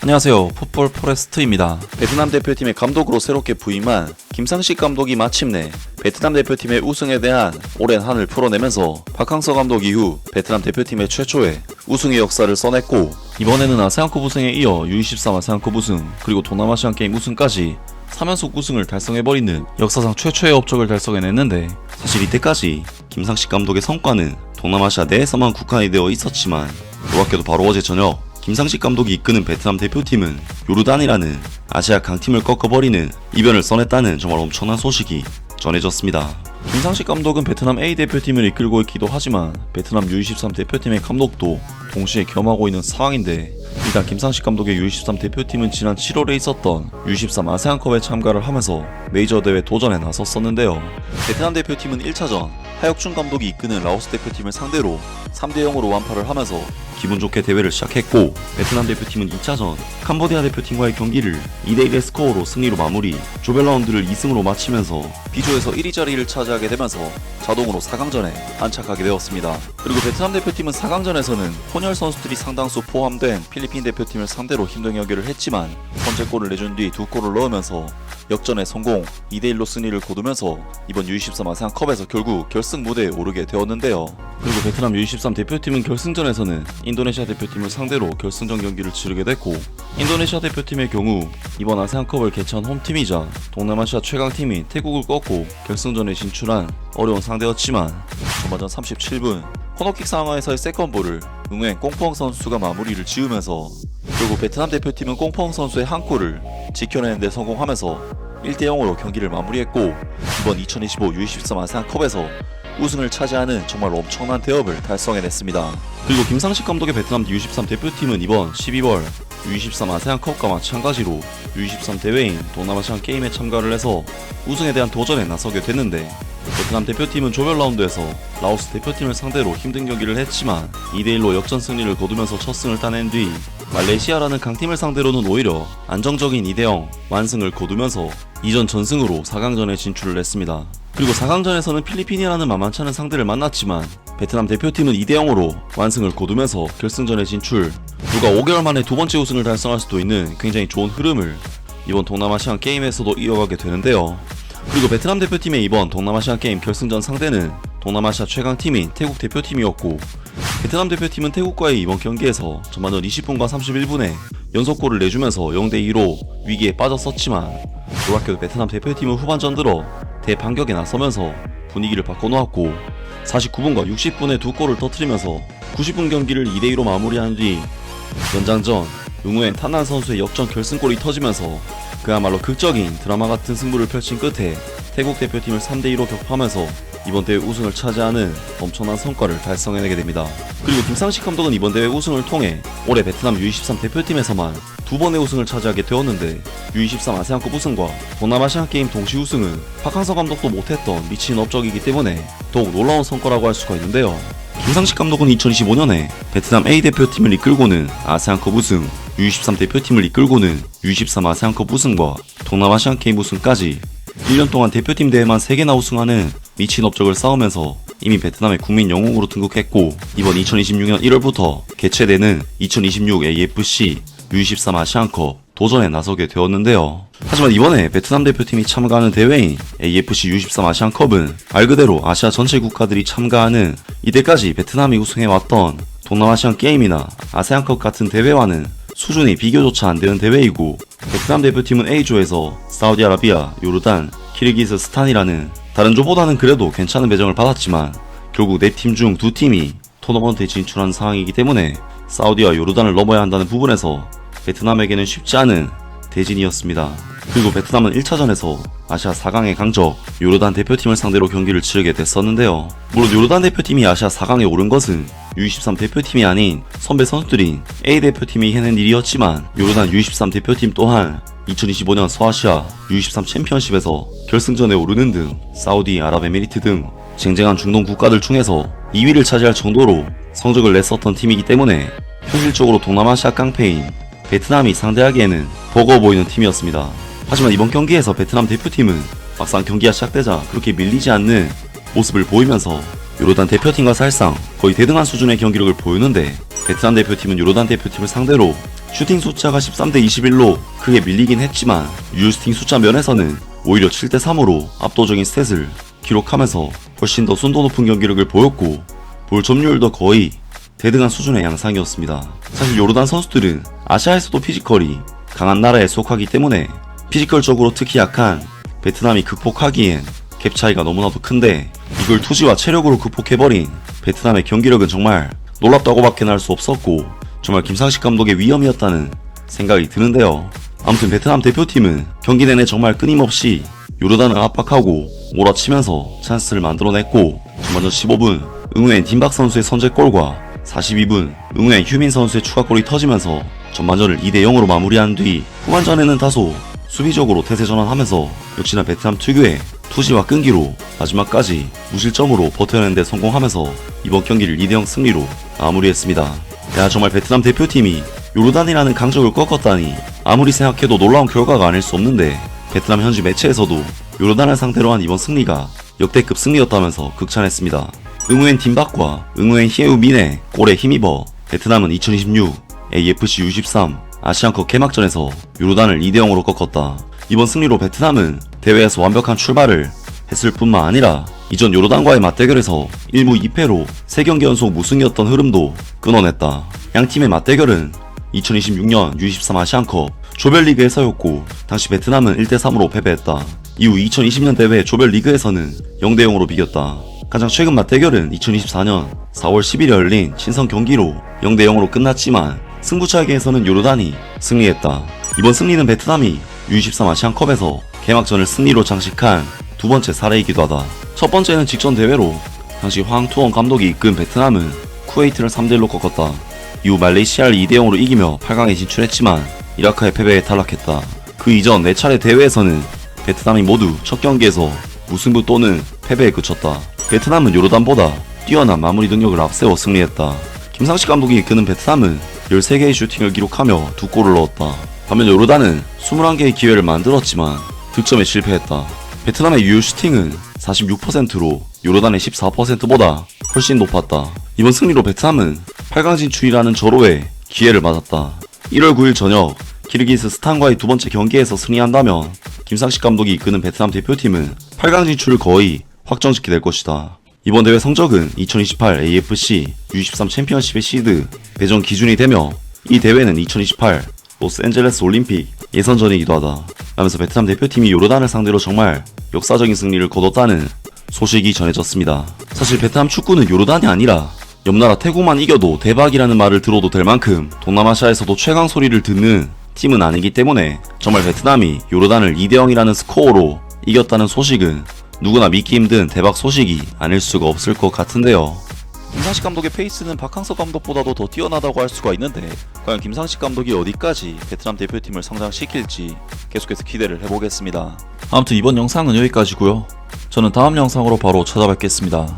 안녕하세요. 풋볼 포레스트입니다. 베트남 대표팀의 감독으로 새롭게 부임한 김상식 감독이 마침내 베트남 대표팀의 우승에 대한 오랜 한을 풀어내면서 박항서 감독 이후 베트남 대표팀의 최초의 우승의 역사를 써냈고, 이번에는 아세안컵 우승에 이어 U23 아세안컵 우승 그리고 동남아시안 게임 우승까지 3연속 우승을 달성해버리는 역사상 최초의 업적을 달성해냈는데, 사실 이때까지 김상식 감독의 성과는 동남아시아 내에서만 국한이 되어 있었지만 놀랍게도 바로 어제 저녁 김상식 감독이 이끄는 베트남 대표팀은 요르단이라는 아시아 강팀을 꺾어버리는 이변을 써냈다는 정말 엄청난 소식이 전해졌습니다. 김상식 감독은 베트남 A 대표팀을 이끌고 있기도 하지만 베트남 U23 대표팀의 감독도 동시에 겸하고 있는 상황인데, 일단 김상식 감독의 U23 대표팀은 지난 7월에 있었던 U23 아세안컵에 참가를 하면서 메이저 대회 도전에 나섰었는데요. 베트남 대표팀은 1차전 하혁준 감독이 이끄는 라오스 대표팀을 상대로 3대0으로 완파를 하면서 기분 좋게 대회를 시작했고, 베트남 대표팀은 2차전 캄보디아 대표팀과의 경기를 2대1의 스코어로 승리로 마무리, 조별 라운드를 2승으로 마치면서 B조에서 1위 자리를 차지하게 되면서 자동으로 4강전에 안착하게 되었습니다. 그리고 베트남 대표팀은 4강전에서는 혼혈 선수들이 상당수 포함된 필리핀 대표팀을 상대로 힘든 경기를 했지만 선제골을 내준 뒤 2골을 넣으면서 역전에 성공, 2대1로 승리를 거두면서 이번 U23 아세안컵에서 결국 결승 무대에 오르게 되었는데요. 그리고 베트남 U23 대표팀은 결승전에서는 인도네시아 대표팀을 상대로 결승전 경기를 치르게 됐고, 인도네시아 대표팀의 경우 이번 아세안컵을 개최한 홈팀이자 동남아시아 최강팀인 태국을 꺾고 결승전에 진출한 어려운 상대였지만 전반전 37분 코너킥 상황에서의 세컨볼을 응웬 꽁펑 선수가 마무리를 지으면서 결국 베트남 대표팀은 꽁펑 선수의 한 골을 지켜내는 데 성공하면서 1대0으로 경기를 마무리했고, 이번 2025 U23 아세안컵에서 우승을 차지하는 정말 엄청난 대업을 달성해냈습니다. 그리고 김상식 감독의 베트남 U23 대표팀은 이번 12월 U23 아세안컵과 마찬가지로 U23 대회인 동남아시안 게임에 참가를 해서 우승에 대한 도전에 나서게 됐는데, 베트남 대표팀은 조별 라운드에서 라오스 대표팀을 상대로 힘든 경기를 했지만 2대1로 역전 승리를 거두면서 첫 승을 따낸 뒤 말레이시아라는 강팀을 상대로는 오히려 안정적인 2대0 완승을 거두면서 이전 전승으로 4강전에 진출을 했습니다. 그리고 4강전에서는 필리핀이라는 만만찮은 상대를 만났지만 베트남 대표팀은 2대0으로 완승을 거두면서 결승전에 진출, 불과 5개월 만에 두 번째 우승을 달성할 수도 있는 굉장히 좋은 흐름을 이번 동남아시안 게임에서도 이어가게 되는데요. 그리고 베트남 대표팀의 이번 동남아시안 게임 결승전 상대는 동남아시아 최강팀인 태국 대표팀이었고, 베트남 대표팀은 태국과의 이번 경기에서 전반전 20분과 31분에 연속골을 내주면서 0대2로 위기에 빠졌었지만 놀랍게도 베트남 대표팀은 후반전 들어 대반격에 나서면서 분위기를 바꿔놓았고 49분과 60분에 두 골을 터뜨리면서 90분 경기를 2대2로 마무리한 뒤 연장전 응우엔 탄난 선수의 역전 결승골이 터지면서 그야말로 극적인 드라마 같은 승부를 펼친 끝에 태국 대표팀을 3대2로 격파하면서 이번 대회 우승을 차지하는 엄청난 성과를 달성해내게 됩니다. 그리고 김상식 감독은 이번 대회 우승을 통해 올해 베트남 U23 대표팀에서만 두 번의 우승을 차지하게 되었는데, U23 아세안컵 우승과 동남아시안 게임 동시 우승은 박항서 감독도 못했던 미친 업적이기 때문에 더욱 놀라운 성과라고 할 수가 있는데요. 김상식 감독은 2025년에 베트남 A 대표팀을 이끌고는 아세안컵 우승, U23 대표팀을 이끌고는 U23 아세안컵 우승과 동남아시안 게임 우승까지 1년 동안 대표팀 대회만 3개나 우승하는 미친 업적을 쌓으면서 이미 베트남의 국민 영웅으로 등극했고, 이번 2026년 1월부터 개최되는 2026 AFC U23 아시안컵 도전에 나서게 되었는데요. 하지만 이번에 베트남 대표팀이 참가하는 대회인 AFC U23 아시안컵은 말 그대로 아시아 전체 국가들이 참가하는 이때까지 베트남이 우승해왔던 동남아시안 게임이나 아세안컵 같은 대회와는 수준이 비교조차 안되는 대회이고, 베트남 대표팀은 A조에서 사우디아라비아, 요르단, 키르기스스탄이라는 다른 조보다는 그래도 괜찮은 배정을 받았지만 결국 4팀 중 2팀이 토너먼트에 진출한 상황이기 때문에 사우디와 요르단을 넘어야 한다는 부분에서 베트남에게는 쉽지 않은 대진이었습니다. 그리고 베트남은 1차전에서 아시아 4강의 강적 요르단 대표팀을 상대로 경기를 치르게 됐었는데요. 물론 요르단 대표팀이 아시아 4강에 오른 것은 U23 대표팀이 아닌 선배 선수들인 A 대표팀이 해낸 일이었지만, 요르단 U23 대표팀 또한 2025년 서아시아 U23 챔피언십에서 결승전에 오르는 등 사우디 아랍에미리트 등 쟁쟁한 중동 국가들 중에서 2위를 차지할 정도로 성적을 냈었던 팀이기 때문에 현실적으로 동남아시아 깡패인 베트남이 상대하기에는 버거워 보이는 팀이었습니다. 하지만 이번 경기에서 베트남 대표팀은 막상 경기가 시작되자 그렇게 밀리지 않는 모습을 보이면서 요르단 대표팀과 사실상 거의 대등한 수준의 경기력을 보이는데, 베트남 대표팀은 요르단 대표팀을 상대로 슈팅 숫자가 13대 21로 크게 밀리긴 했지만 유효슈팅 숫자 면에서는 오히려 7대 3으로 압도적인 스탯을 기록하면서 훨씬 더 순도 높은 경기력을 보였고 볼 점유율도 거의 대등한 수준의 양상이었습니다. 사실 요르단 선수들은 아시아에서도 피지컬이 강한 나라에 속하기 때문에 피지컬적으로 특히 약한 베트남이 극복하기엔 갭 차이가 너무나도 큰데 이걸 투지와 체력으로 극복해버린 베트남의 경기력은 정말 놀랍다고밖에 할 수 없었고 정말 김상식 감독의 위험이었다는 생각이 드는데요. 아무튼 베트남 대표팀은 경기 내내 정말 끊임없이 요르단을 압박하고 몰아치면서 찬스를 만들어냈고 전반전 15분 응우엔 딘박 선수의 선제골과 42분 응우엔 휴민 선수의 추가골이 터지면서 전반전을 2대 0으로 마무리한 뒤 후반전에는 다소 수비적으로 태세 전환하면서 역시나 베트남 특유의 투지와 끈기로 마지막까지 무실점으로 버텨내는 데 성공하면서 이번 경기를 2대 0 승리로 마무리했습니다. 야, 정말 베트남 대표팀이 요르단이라는 강적을 꺾었다니 아무리 생각해도 놀라운 결과가 아닐 수 없는데 베트남 현지 매체에서도 요르단을 상대로 한 이번 승리가 역대급 승리였다면서 극찬했습니다. 응우엔 딘박과 응우엔 히에우민의 골에 힘입어 베트남은 2026 AFC U23 아시안컵 개막전에서 요르단을 2대 0으로 꺾었다. 이번 승리로 베트남은 대회에서 완벽한 출발을 했을 뿐만 아니라 이전 요르단과의 맞대결에서 1무 2패로 3경기 연속 무승이었던 흐름도 끊어냈다. 양팀의 맞대결은 2026년 U23 아시안컵 조별리그에서였고 당시 베트남은 1대 3으로 패배했다. 이후 2020년 대회 조별리그에서는 0대 0으로 비겼다. 가장 최근 맞대결은 2024년 4월 10일에 열린 친선 경기로 0대 0으로 끝났지만 승부차기에서는 요르단이 승리했다. 이번 승리는 베트남이 U23 아시안컵에서 개막전을 승리로 장식한 두 번째 사례이기도 하다. 첫 번째는 직전 대회로 당시 황투원 감독이 이끈 베트남은 쿠웨이트를 3대 1로 꺾었다. 이후 말레이시아를 2대 0으로 이기며 8강에 진출했지만 이라크의 패배에 탈락했다. 그 이전 4차례 대회에서는 베트남이 모두 첫 경기에서 무승부 또는 패배에 그쳤다. 베트남은 요르단보다 뛰어난 마무리 능력을 앞세워 승리했다. 김상식 감독이 이끄는 베트남은 13개의 슈팅을 기록하며 2골을 넣었다. 반면 요르단은 21개의 기회를 만들었지만 득점에 실패했다. 베트남의 유효 슈팅은 46%로 요르단의 14%보다 훨씬 높았다. 이번 승리로 베트남은 8강 진출이라는 절호의 기회를 맞았다. 1월 9일 저녁 키르기스스탄과의 두 번째 경기에서 승리한다면 김상식 감독이 이끄는 베트남 대표팀은 8강 진출을 거의 확정짓게 될 것이다. 이번 대회 성적은 2028 AFC U23 챔피언십의 시드 배정 기준이 되며 이 대회는 2028 로스앤젤레스 올림픽 예선전이기도 하다. 라면서 베트남 대표팀이 요르단을 상대로 정말 역사적인 승리를 거뒀다는 소식이 전해졌습니다. 사실 베트남 축구는 요르단이 아니라 옆나라 태국만 이겨도 대박이라는 말을 들어도 될 만큼 동남아시아에서도 최강 소리를 듣는 팀은 아니기 때문에 정말 베트남이 요르단을 2대 0이라는 스코어로 이겼다는 소식은 누구나 믿기 힘든 대박 소식이 아닐 수가 없을 것 같은데요. 김상식 감독의 페이스는 박항서 감독보다도 더 뛰어나다고 할 수가 있는데 과연 김상식 감독이 어디까지 베트남 대표팀을 성장시킬지 계속해서 기대를 해보겠습니다. 아무튼 이번 영상은 여기까지고요. 저는 다음 영상으로 바로 찾아뵙겠습니다.